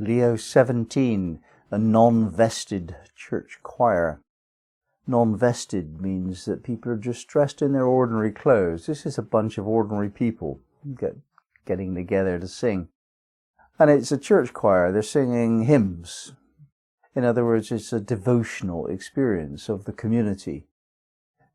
Leo 17, a non-vested church choir. Non-vested means that people are just dressed in their ordinary clothes. This is a bunch of ordinary people getting together to sing. And it's a church choir. They're singing hymns. In other words, it's a devotional experience of the community.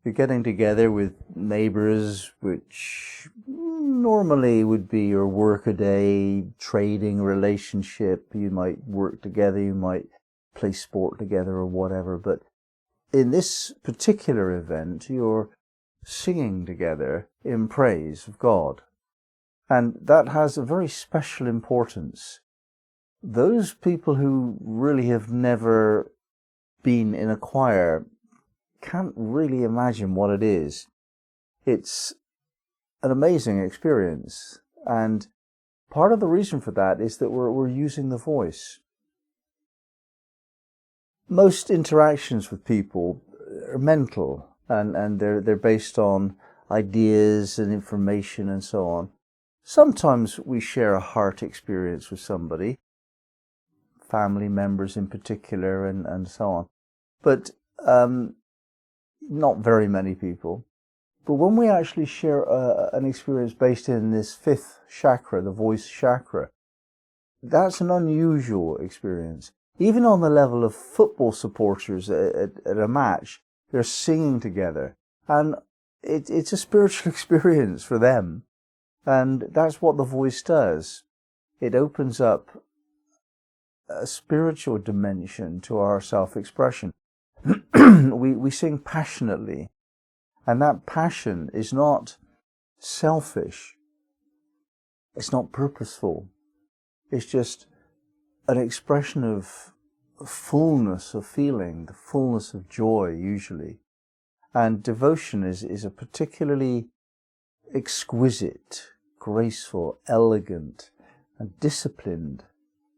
You're getting together with neighbours, which normally would be your work-a-day trading relationship. You might work together, you might play sport together or whatever. But in this particular event, you're singing together in praise of God. And that has a very special importance. Those people who really have never been in a choir can't really imagine what it is. It's an amazing experience. And part of the reason for that is that we're using the voice. Most interactions with people are mental, and they're based on ideas and information and so on. Sometimes we share a heart experience with somebody, family members in particular, and so on. But not very many people. But when we actually share an experience based in this fifth chakra, the voice chakra, that's an unusual experience. Even on the level of football supporters at a match, they're singing together. And it's a spiritual experience for them. And that's what the voice does. It opens up a spiritual dimension to our self-expression. We sing passionately. And that passion is not selfish. It's not purposeful. It's just an expression of fullness of feeling, the fullness of joy usually. And devotion is a particularly exquisite, graceful, elegant, and disciplined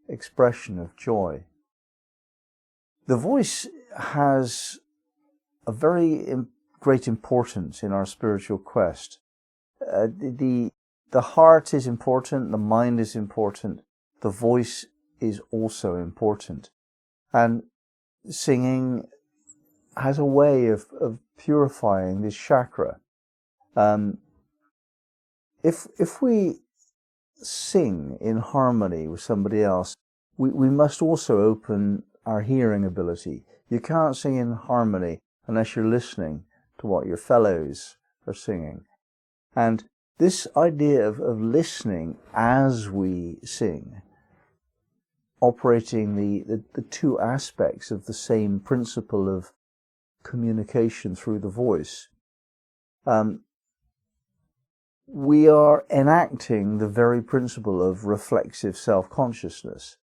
expression of joy. The voice has a very great importance in our spiritual quest. The heart is important, the mind is important, the voice is also important. And singing has a way of purifying this chakra. If we sing in harmony with somebody else, we must also open our hearing ability. You can't sing in harmony unless you're listening to what your fellows are singing. And this idea of listening as we sing, operating the two aspects of the same principle of communication through the voice, we are enacting the very principle of reflexive self-consciousness.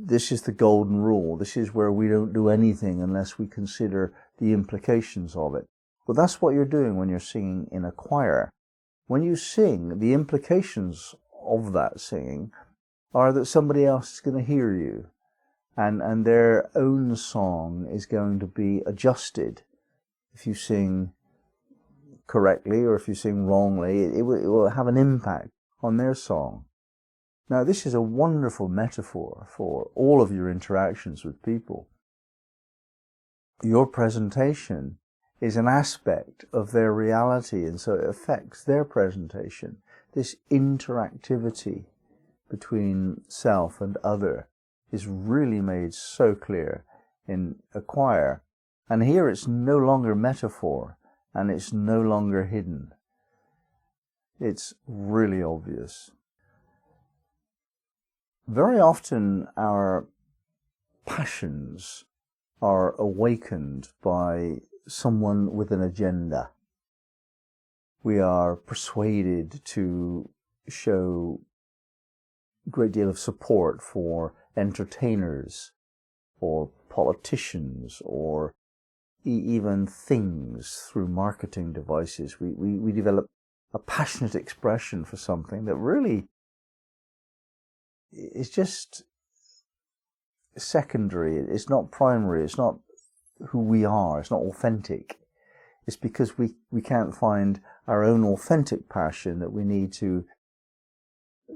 This is the golden rule. This is where we don't do anything unless we consider the implications of it. Well, that's what you're doing when you're singing in a choir. When you sing, the implications of that singing are that somebody else is going to hear you, and their own song is going to be adjusted. If you sing correctly or if you sing wrongly, it will have an impact on their song. Now, this is a wonderful metaphor for all of your interactions with people. Your presentation is an aspect of their reality, and so it affects their presentation. This interactivity between self and other is really made so clear in a choir. And here it's no longer metaphor, and it's no longer hidden. It's really obvious. Very often our passions are awakened by someone with an agenda. We are persuaded to show a great deal of support for entertainers or politicians or even things through marketing devices. We develop a passionate expression for something that really is just secondary. It's not primary. It's not who we are. It's not authentic. It's because we can't find our own authentic passion that we need to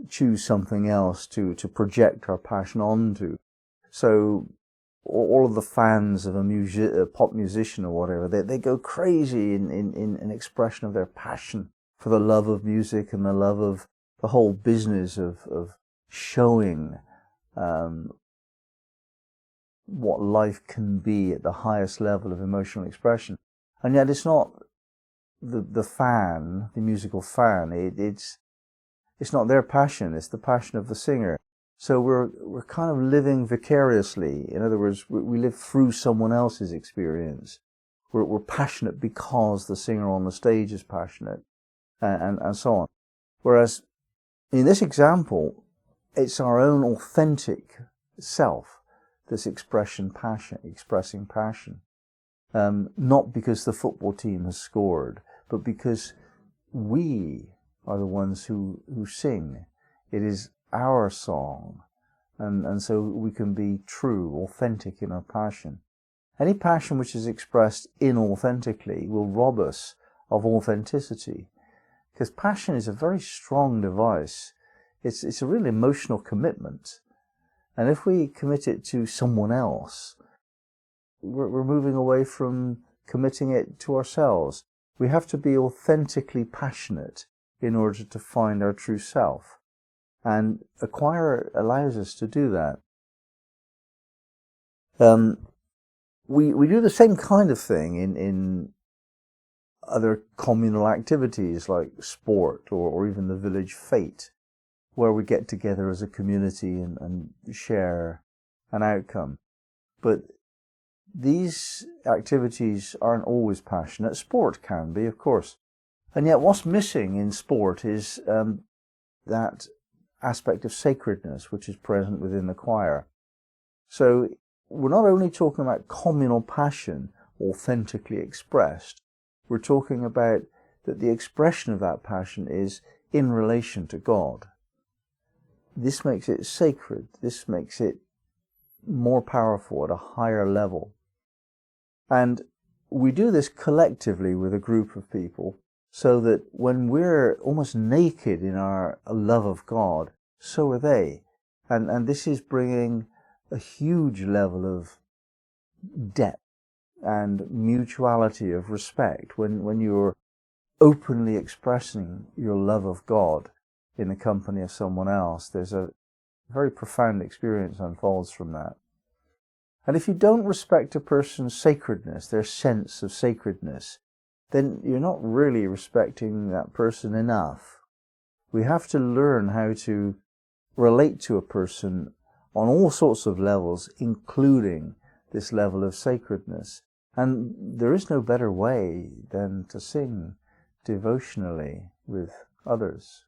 choose something else to project our passion onto. So all of the fans of a pop musician or whatever, they go crazy in expression of their passion for the love of music and the love of the whole business of showing what life can be at the highest level of emotional expression. And yet it's not the musical fan, it's not their passion, it's the passion of the singer. So we're kind of living vicariously. In other words, we live through someone else's experience. We're passionate because the singer on the stage is passionate, and so on. Whereas in this example, it's our own authentic self that's expressing passion. Not because the football team has scored, but because we are the ones who sing. It is our song, and so we can be true, authentic in our passion. Any passion which is expressed inauthentically will rob us of authenticity, because passion is a very strong device. It's a real emotional commitment, and if we commit it to someone else, we're moving away from committing it to ourselves. We have to be authentically passionate in order to find our true self. And a choir allows us to do that. We do the same kind of thing in other communal activities like sport or even the village fete, where we get together as a community and share an outcome. But these activities aren't always passionate. Sport can be, of course. And yet what's missing in sport is that aspect of sacredness which is present within the choir. So we're not only talking about communal passion authentically expressed, we're talking about that the expression of that passion is in relation to God. This makes it sacred. This makes it more powerful at a higher level. And we do this collectively with a group of people, so that when we're almost naked in our love of God, so are they. And this is bringing a huge level of depth and mutuality of respect when you're openly expressing your love of God in the company of someone else. There's a very profound experience unfolds from that. And if you don't respect a person's sacredness, their sense of sacredness, then you're not really respecting that person enough. We have to learn how to relate to a person on all sorts of levels, including this level of sacredness. And there is no better way than to sing devotionally with others.